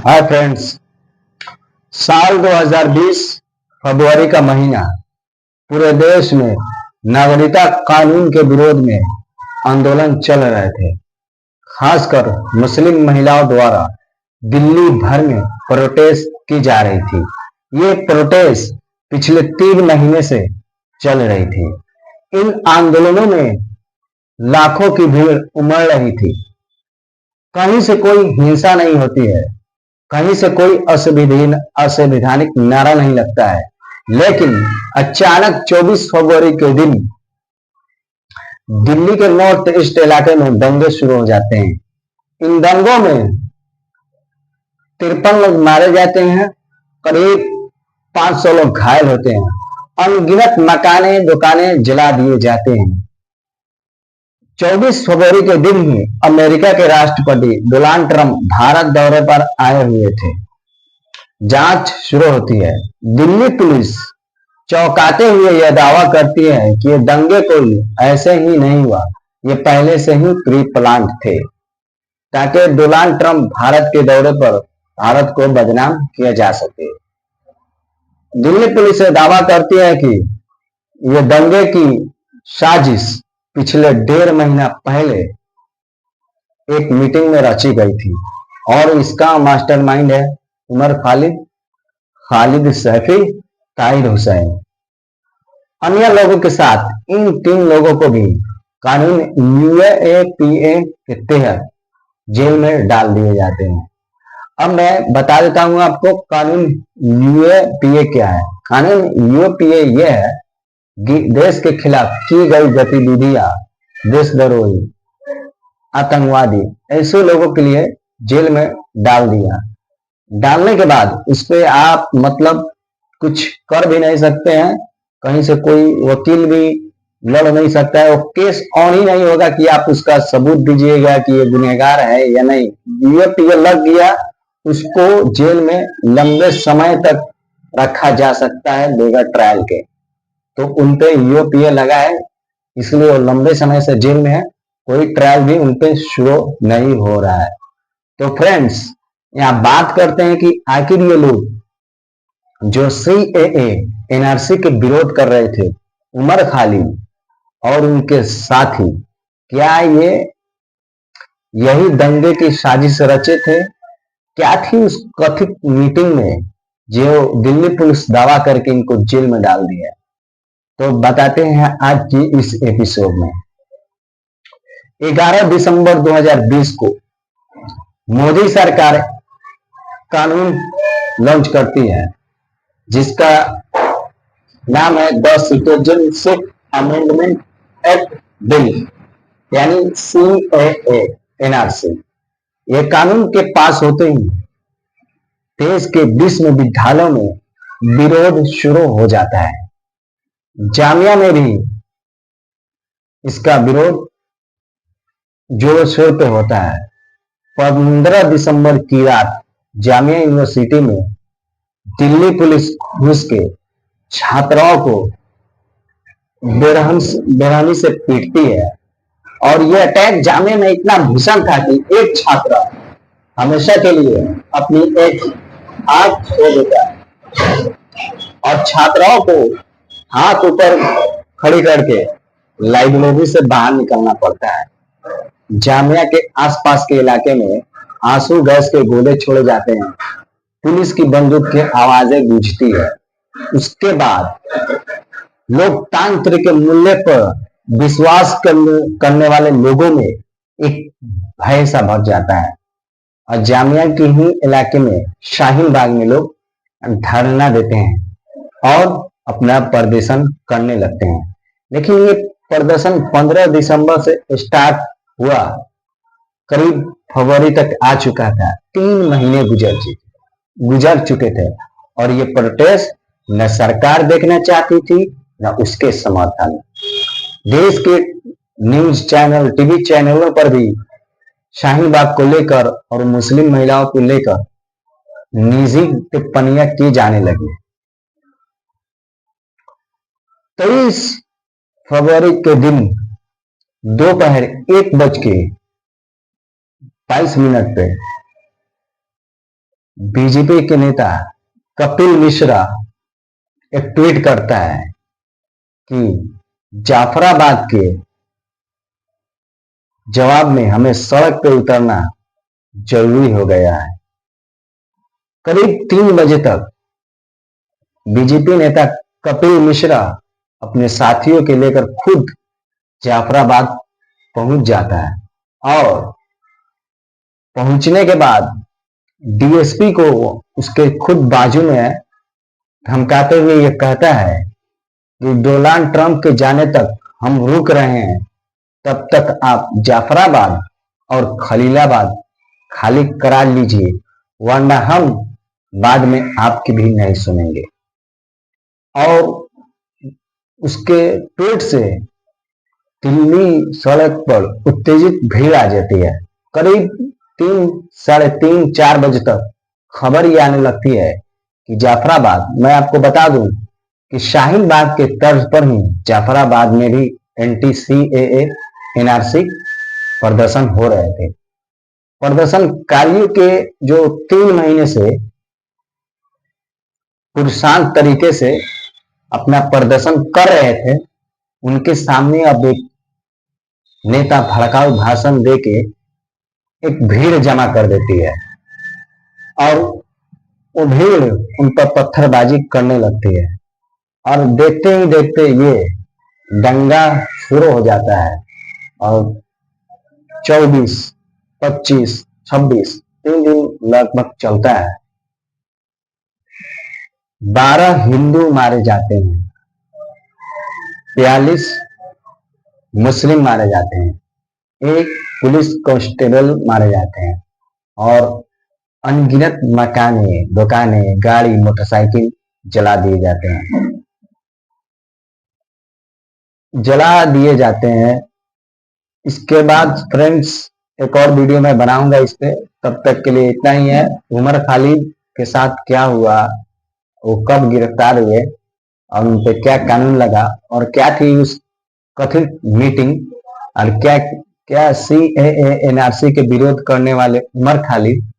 Hi friends. साल 2020 फरवरी का महीना पूरे देश में नागरिकता कानून के विरोध में आंदोलन चल रहे थे। खासकर मुस्लिम महिलाओं द्वारा दिल्ली भर में प्रोटेस्ट की जा रही थी। ये प्रोटेस्ट पिछले 3 महीने से चल रही थी। इन आंदोलनों में लाखों की भीड़ उमड़ रही थी। कहीं से कोई हिंसा नहीं होती है, कहीं से कोई असंवैधानिक नारा नहीं लगता है, लेकिन अचानक 24 फरवरी के दिन दिल्ली के नॉर्थ ईस्ट इलाके में दंगे शुरू हो जाते हैं। इन दंगों में 53 लोग मारे जाते हैं, करीब 500 लोग घायल होते हैं, अनगिनत मकाने दुकानें जला दिए जाते हैं। 24 फरवरी के दिन ही अमेरिका के राष्ट्रपति डोनाल्ड ट्रंप भारत दौरे पर आए हुए थे। जांच शुरू होती है। दिल्ली पुलिस चौंकाते हुए यह दावा करती है कि ये दंगे कोई ऐसे ही नहीं हुआ, ये पहले से ही प्री प्लान थे ताकि डोनाल्ड ट्रंप भारत के दौरे पर भारत को बदनाम किया जा सके। दिल्ली पुलिस यह दावा करती है कि ये दंगे की साजिश पिछले 1.5 महीना पहले एक मीटिंग में रची गई थी और इसका मास्टरमाइंड है उमर खालिद, खालिद सैफी, ताहिर हुसैन। अन्य लोगों के साथ इन 3 लोगों को भी कानून यूएपीए के तहत जेल में डाल दिए जाते हैं। अब मैं बता देता हूं आपको कानून यूएपीए क्या है। कानून यूएपीए यह है कि देश के खिलाफ की गई गतिविधियां, देशद्रोही, आतंकवादी, ऐसे लोगों के लिए जेल में डाल दिया। डालने के बाद उस पर आप मतलब कुछ कर भी नहीं सकते हैं, कहीं से कोई वकील भी लड़ नहीं सकता है, वो केस ऑन ही नहीं होगा कि आप उसका सबूत दीजिएगा कि ये गुनहगार है या नहीं। यूएपीए लग गया, उसको जेल में लंबे समय तक रखा जा सकता है बगैर ट्रायल के। तो उन पे यूएपीए लगा है, इसलिए वो लंबे समय से जेल में है, कोई ट्रायल भी उन पे शुरू नहीं हो रहा है। तो फ्रेंड्स, यहाँ बात करते हैं कि आखिर ये लोग जो सीएए एनआरसी के विरोध कर रहे थे, उमर खालिद और उनके साथी, क्या ये यही दंगे की साजिश रचे थे? क्या थी उस कथित मीटिंग में जो दिल्ली पुलिस दावा करके इनको जेल में डाल दिया? तो बताते हैं आज की इस एपिसोड में। 11 दिसंबर 2020 को मोदी सरकार कानून लॉन्च करती है जिसका नाम है the citizenship amendment act bill, यानी सीएए एनआरसी। यह कानून के पास होते ही देश के विश्वविद्यालयों में विरोध शुरू हो जाता है। जामिया में भी इसका विरोध जोर शोर पे होता है। 15 दिसंबर की रात जामिया यूनिवर्सिटी में दिल्ली पुलिस घुस के छात्राओं को बेरहमी से पीटती है और यह अटैक जामिया में इतना भीषण था कि एक छात्र हमेशा के लिए अपनी एक आंख खो देता है और छात्राओं को हाथ ऊपर खड़ी करके लाइब्रेरी से बाहर निकलना पड़ता है। जामिया के आसपास के इलाके में आंसू गैस के गोले छोड़े जाते हैं, पुलिस की बंदूक की आवाजें गूंजती है। उसके बाद लोकतंत्र के मूल्य पर विश्वास करने वाले लोगों में एक भय सा भर जाता है और जामिया के ही इलाके में शाहीन बाग में लोग धरना देते हैं और अपना प्रदर्शन करने लगते हैं। लेकिन ये प्रदर्शन 15 दिसंबर से स्टार्ट हुआ, करीब फरवरी तक आ चुका था। 3 महीने गुजर चुके थे और ये प्रोटेस्ट न सरकार देखना चाहती थी न उसके समर्थन। देश के न्यूज चैनल, टीवी चैनलों पर भी शाहीन बाग को लेकर और मुस्लिम महिलाओं को लेकर निजी टिप्पणियां की जाने लगी। 23 फरवरी के दिन दोपहर 1:22 पे बीजेपी के नेता कपिल मिश्रा एक ट्वीट करता है कि जाफराबाद के जवाब में हमें सड़क पर उतरना जरूरी हो गया है। करीब 3 बजे तक बीजेपी नेता कपिल मिश्रा अपने साथियों के लेकर खुद जाफराबाद पहुंच जाता है और पहुंचने के बाद डीएसपी को उसके खुद बाजू में धमकाते हुए यह कहता है कि डोनाल्ड ट्रंप के जाने तक हम रुक रहे हैं, तब तक आप जाफराबाद और खलीलाबाद खाली करा लीजिए, वरना हम बाद में आपकी भी नहीं सुनेंगे। और उसके ट्वीट से दिल्ली सड़क पर उत्तेजित भीड़ आ जाती है। करीब 3, साढ़े 3, 4 बजे तक खबर ये आने लगती है कि जाफराबाद, मैं आपको बता दूं कि शाहीन बाग के तर्ज पर ही जाफराबाद में भी एंटी सीएए एनआरसी प्रदर्शन हो रहे थे। प्रदर्शनकारियों के जो 3 महीने से पुरशांत तरीके से अपना प्रदर्शन कर रहे थे, उनके सामने अब एक नेता भड़काऊ भाषण देके एक भीड़ जमा कर देती है और वो भीड़ उन पर पत्थरबाजी करने लगती है और देखते ही देखते ये दंगा शुरू हो जाता है और 24, 25, 26 3 दिन लगभग चलता है। 12 हिंदू मारे जाते हैं, 42 मुस्लिम मारे जाते हैं, 1 पुलिस कांस्टेबल मारे जाते हैं और अनगिनत मकाने, दुकानें, गाड़ी, मोटरसाइकिल जला दिए जाते हैं। इसके बाद फ्रेंड्स एक और वीडियो मैं बनाऊंगा इस पे, तब तक के लिए इतना ही है। उमर खालिद के साथ क्या हुआ, वो कब गिरफ्तार हुए और उन पे क्या कानून लगा और क्या थी उस कथित मीटिंग और क्या सीएए एनआरसी के विरोध करने वाले उमर खालिद